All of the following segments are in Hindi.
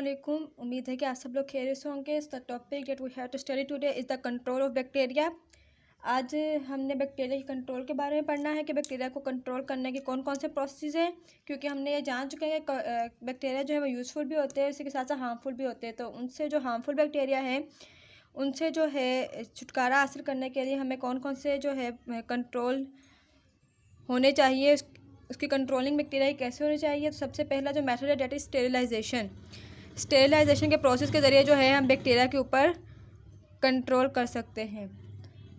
वालेकुम। उम्मीद है कि आप सब लोग खैरियत से होंगे। The topic that we have to study today is the control of bacteria. आज हमने बैक्टीरिया के कंट्रोल के बारे में पढ़ना है कि बैक्टीरिया को कंट्रोल करने के कौन कौन से प्रोसेस हैं, क्योंकि हमने ये जान चुके हैं कि बैक्टीरिया जो है वो यूज़फुल भी होते हैं, उसी के साथ साथ हार्मफुल भी होते हैं। तो उनसे जो हार्मफुल बैक्टीरिया हैं उनसे जो है छुटकारा हासिल करने के लिए हमें कौन कौन से जो है कंट्रोल होने चाहिए, उसकी कंट्रोलिंग बैक्टीरिया कैसे होनी चाहिए। तो सबसे पहला जो मेथड है डेट इज़ स्टेरिलाइजेशन। स्टेरिलाइजेशन के प्रोसेस के ज़रिए जो है हम बैक्टीरिया के ऊपर कंट्रोल कर सकते हैं।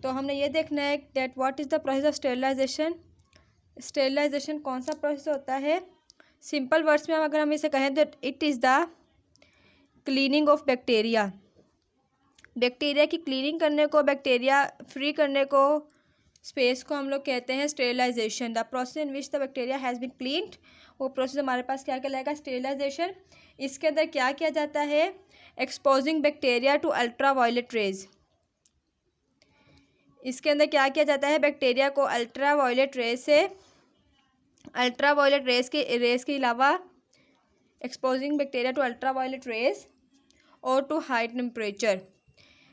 तो हमने ये देखना है that what is the process of sterilisation. Sterilisation कौन सा प्रोसेस होता है। सिंपल वर्ड्स में अगर हम इसे कहें तो it is the cleaning of bacteria. Bacteria की क्लीनिंग करने को, बैक्टीरिया फ्री करने को, स्पेस को हम लोग कहते हैं sterilisation. The process in which the bacteria has been cleaned, वो प्रोसेस हमारे पास क्या कहलाएगा, स्टेरिलाइजेशन। इसके अंदर क्या किया जाता है, exposing bacteria to ultra violet rays. इसके अंदर क्या किया जाता है, बैक्टीरिया को अल्ट्रा वायलेट रेज से, अल्ट्रा वायलेट रेज के अलावा exposing bacteria to ultra violet rays और टू हाई टेम्परेचर,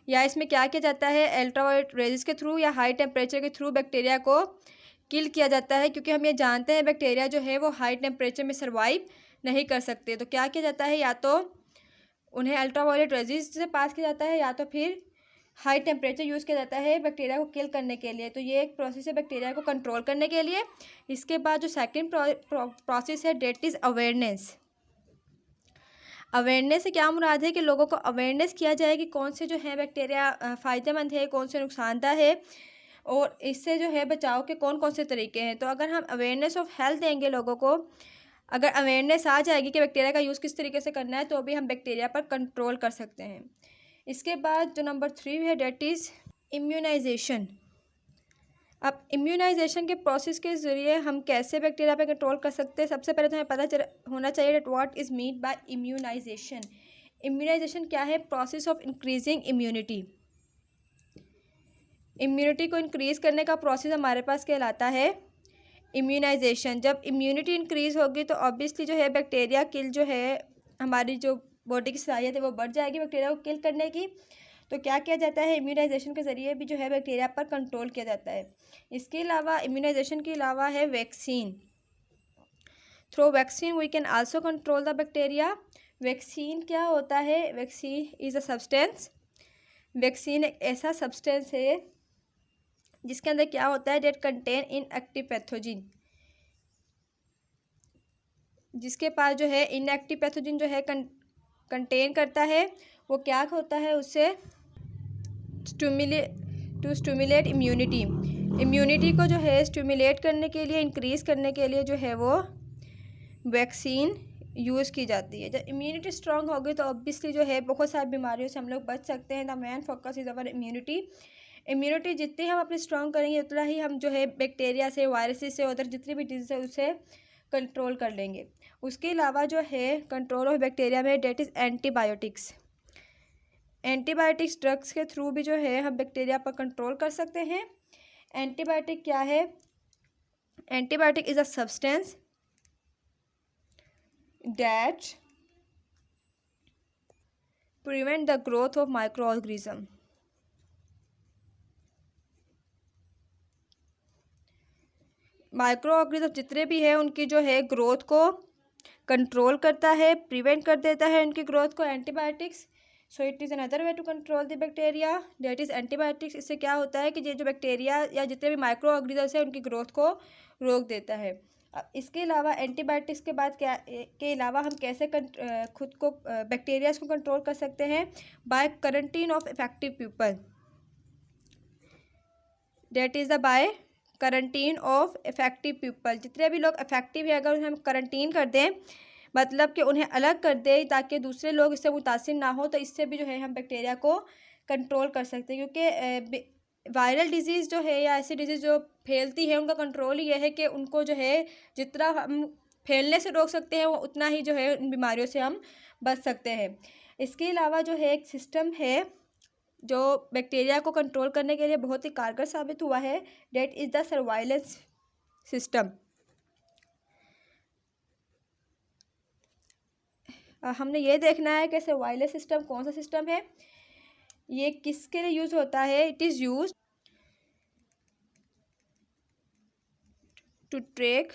या इसमें क्या किया जाता है, अल्ट्रावायलेट रेजेस के थ्रू या हाई टेम्परेचर के थ्रू बैक्टीरिया को किल किया जाता है। क्योंकि हम ये जानते हैं बैक्टीरिया जो है वो हाई टेम्परेचर में सर्वाइव नहीं कर सकते। तो क्या किया जाता है, या तो उन्हें अल्ट्रावायलेट रेजेस से पास किया जाता है या तो फिर हाई टेम्परेचर यूज़ किया जाता है बैक्टीरिया को किल करने के लिए। तो ये एक प्रोसेस है बैक्टीरिया को कंट्रोल करने के लिए। इसके बाद जो सेकेंड प्रोसेस है डेट इज़ अवेयरनेस। अवेयरनेस से क्या मुराद है कि लोगों को अवेयरनेस किया जाए कि कौन से जो है बैक्टीरिया फ़ायदेमंद है, कौन से नुकसानदायक है और इससे जो है बचाव के कौन कौन से तरीके हैं। तो अगर हम अवेयरनेस ऑफ हेल्थ देंगे लोगों को, अगर अवेयरनेस आ जाएगी कि बैक्टीरिया का यूज़ किस तरीके से करना है, तो भी हम बैक्टीरिया पर कंट्रोल कर सकते हैं। इसके बाद जो नंबर 3 है डेट इज़ इम्यूनाइजेशन। अब इम्यूनाइजेशन के प्रोसेस के ज़रिए हम कैसे बैक्टीरिया पे कंट्रोल कर सकते हैं। सबसे पहले तो हमें पता होना चाहिए that what is mean by immunisation. Immunisation क्या है, process of increasing immunity. Immunity को इंक्रीज़ करने का प्रोसेस हमारे पास कहलाता है इम्यूनाइजेशन। जब इम्यूनिटी इंक्रीज़ होगी तो ऑब्वियसली जो है बैक्टीरिया किल जो है, हमारी जो बॉडी की सलाहियत है वो बढ़ जाएगी बैक्टीरिया को किल करने की। तो क्या किया जाता है, इम्यूनाइजेशन के ज़रिए भी जो है बैक्टीरिया पर कंट्रोल किया जाता है। इसके अलावा इम्यूनाइजेशन के अलावा है vaccine. Through vaccine we can also control the bacteria. Vaccine क्या होता है, vaccine is a substance. Vaccine एक ऐसा सब्सटेंस है जिसके अंदर क्या होता है, that contain inactive pathogen. जिसके पास जो है इनएक्टिव पैथोजिन जो है कंटेन करता है, वो क्या होता है, उससे स्टिमुलेट इम्यूनिटी। इम्यूनिटी को जो है स्टिमुलेट करने के लिए, इंक्रीज़ करने के लिए जो है वो वैक्सीन यूज़ की जाती है। जब इम्यूनिटी स्ट्रांग होगी तो ऑब्वियसली जो है बहुत सारी बीमारियों से हम लोग बच सकते हैं। The main focus is our immunity. Immunity जितनी हम अपनी स्ट्रांग करेंगे उतना ही हम जो है बैक्टीरिया से, वायरसेस से, उधर जितनी भी डिजीज है उसे कंट्रोल कर लेंगे। उसके अलावा जो है कंट्रोल ऑफ बैक्टीरिया में that is antibiotics. Antibiotics drugs के थ्रू भी जो है हम बैक्टीरिया पर कंट्रोल कर सकते हैं। एंटीबायोटिक क्या है, antibiotic is a substance that prevent the growth of micro organism. Micro organism जितने भी है उनकी जो है ग्रोथ को कंट्रोल करता है, प्रिवेंट कर देता है उनकी ग्रोथ को, antibiotics. So it is another way to control the bacteria that is antibiotics. इससे क्या होता है कि ये जो बैक्टीरिया या जितने भी माइक्रो ऑर्गेनिजम्स हैं उनकी ग्रोथ को रोक देता है। अब इसके अलावा एंटीबायोटिक्स के बाद क्या के अलावा हम कैसे खुद को बैक्टीरियाज को कंट्रोल कर सकते हैं, by quarantine of effective people. That is the by quarantine of effective people. जितने भी लोग इफेक्टिव है अगर हम क्वारंटीन कर दें, मतलब कि उन्हें अलग कर दें ताकि दूसरे लोग इससे मुतासिर ना हो, तो इससे भी जो है हम बैक्टीरिया को कंट्रोल कर सकते हैं। क्योंकि वायरल डिजीज़ जो है या ऐसी डिजीज़ जो फैलती है उनका कंट्रोल ही यह है कि उनको जो है जितना हम फैलने से रोक सकते हैं वो उतना ही जो है उन बीमारियों से हम बच सकते हैं। इसके अलावा जो है एक सिस्टम है जो बैक्टीरिया को कंट्रोल करने के लिए बहुत ही कारगर साबित हुआ है, that is the surveillance system. हमने ये देखना है कि सर्वाइलेंस सिस्टम कौन सा सिस्टम है, ये किसके लिए यूज़ होता है। It is use to track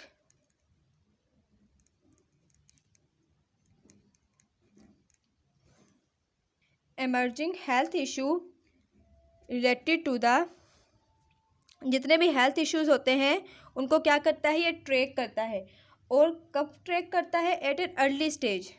emerging health issue related to the, जितने भी हेल्थ इश्यूज होते हैं उनको क्या करता है, ये ट्रैक करता है। और कब ट्रैक करता है, एट एन अर्ली स्टेज,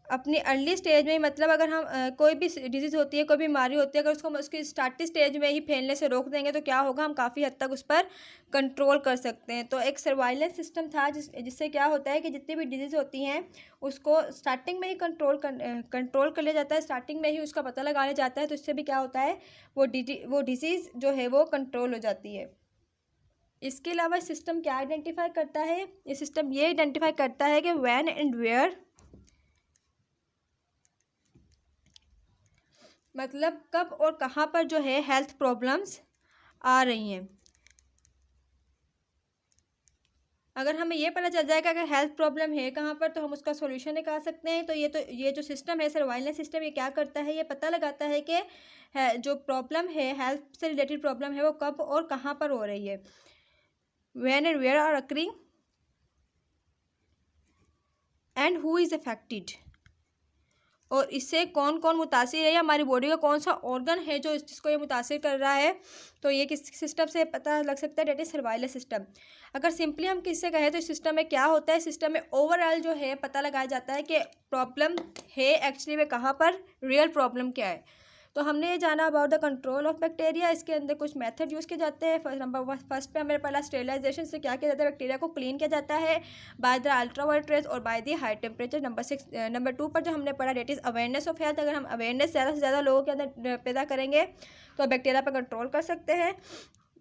अपनी अर्ली स्टेज में। मतलब अगर हम कोई भी डिजीज़ होती है, कोई बीमारी होती है, अगर उसको हम उसकी स्टार्टिंग स्टेज में ही फैलने से रोक देंगे तो क्या होगा, हम काफ़ी हद तक उस पर कंट्रोल कर सकते हैं। तो एक सर्वाइलेंस सिस्टम था जिससे क्या होता है कि जितनी भी डिजीज़ होती हैं उसको स्टार्टिंग में ही कंट्रोल कर लिया जाता है, स्टार्टिंग में ही उसका पता लगा लिया जाता है। तो इससे भी क्या होता है, वो डिजीज़ जो है वो कंट्रोल हो जाती है। इसके अलावा सिस्टम क्या आइडेंटिफाई करता है, ये सिस्टम ये आइडेंटिफाई करता है कि व्हेन एंड वेयर, मतलब कब और कहाँ पर जो है हेल्थ प्रॉब्लम्स आ रही हैं। अगर हमें ये पता चल जाएगा कि हेल्थ प्रॉब्लम है कहाँ पर, तो हम उसका सॉल्यूशन निकाल सकते हैं। तो ये जो सिस्टम है, सर्वाइलेंस सिस्टम, ये क्या करता है, ये पता लगाता है कि जो प्रॉब्लम है, हेल्थ से रिलेटेड प्रॉब्लम है, वो कब और कहाँ पर हो रही है। When and where are occurring and who is affected, और इससे कौन कौन मुतासिर है, या हमारी बॉडी का कौन सा ऑर्गन है जो जिसको ये मुतासिर कर रहा है। तो ये किस सिस्टम से पता लग सकता है, डेट इज सर्वाइलेंस सिस्टम। अगर सिंपली हम किससे कहें तो इस सिस्टम में क्या होता है, सिस्टम में ओवरऑल जो है पता लगाया जाता है कि प्रॉब्लम है एक्चुअली में कहाँ पर, रियल प्रॉब्लम क्या है। तो हमने ये जाना about the control of bacteria. इसके अंदर कुछ मेथड यूज़ किए जाते हैं। फर्स्ट पे हमें पहला स्टेरिलाइजेशन से क्या किया जाता है, बैक्टीरिया को क्लीन किया जाता है बाय द अल्ट्रावायलेट रेज और by the high temperature. Number 2 पर जो हमने पढ़ा that is awareness of health. अगर हम अवेयरनेस ज़्यादा से ज़्यादा लोगों के अंदर पैदा करेंगे तो बैक्टीरिया पर कंट्रोल कर सकते हैं।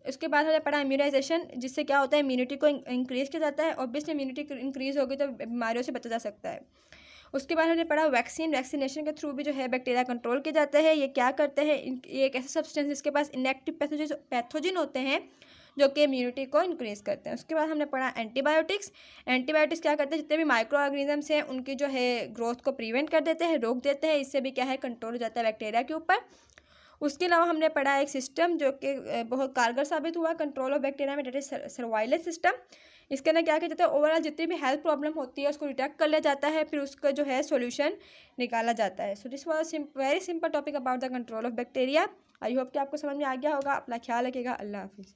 उसके बाद हमने पढ़ा इम्यूनाइजेशन, जिससे क्या होता है, इम्यूनिटी को इंक्रीज़ किया जाता है। ऑब्वियसली इम्यूनिटी इंक्रीज़ होगी तो बीमारियों से बचा जा सकता है। उसके बाद हमने पढ़ा वैक्सीनेशन के थ्रू भी जो है बैक्टीरिया कंट्रोल किए जाते हैं। ये क्या करते हैं, ये एक ऐसे सब्सटेंस जिसके पास इनएक्टिव पैथोजन होते हैं जो कि इम्यूनिटी को इंक्रीज़ करते हैं। उसके बाद हमने पढ़ा एंटीबायोटिक्स। एंटीबायोटिक्स क्या करते हैं, जितने भी माइक्रो ऑर्गेनिजम्स हैं उनकी जो है ग्रोथ को प्रिवेंट कर देते हैं, रोक देते हैं। इससे भी क्या है, कंट्रोल हो जाता है बैक्टीरिया के ऊपर। उसके अलावा हमने पढ़ा एक सिस्टम जो कि बहुत कारगर साबित हुआ कंट्रोल ऑफ बैक्टीरिया में, डेट इज सर्वाइलेंस सिस्टम। इसके अंदर क्या किया जाता है, ओवरऑल जितनी भी हेल्थ प्रॉब्लम होती है उसको डिटेक्ट कर लिया जाता है, फिर उसका जो है सॉल्यूशन निकाला जाता है। So this was very simple topic about the control of bacteria. I hope कि आपको समझ में आ गया होगा। अपना ख्याल रखिएगा। अल्लाह हाफिज़।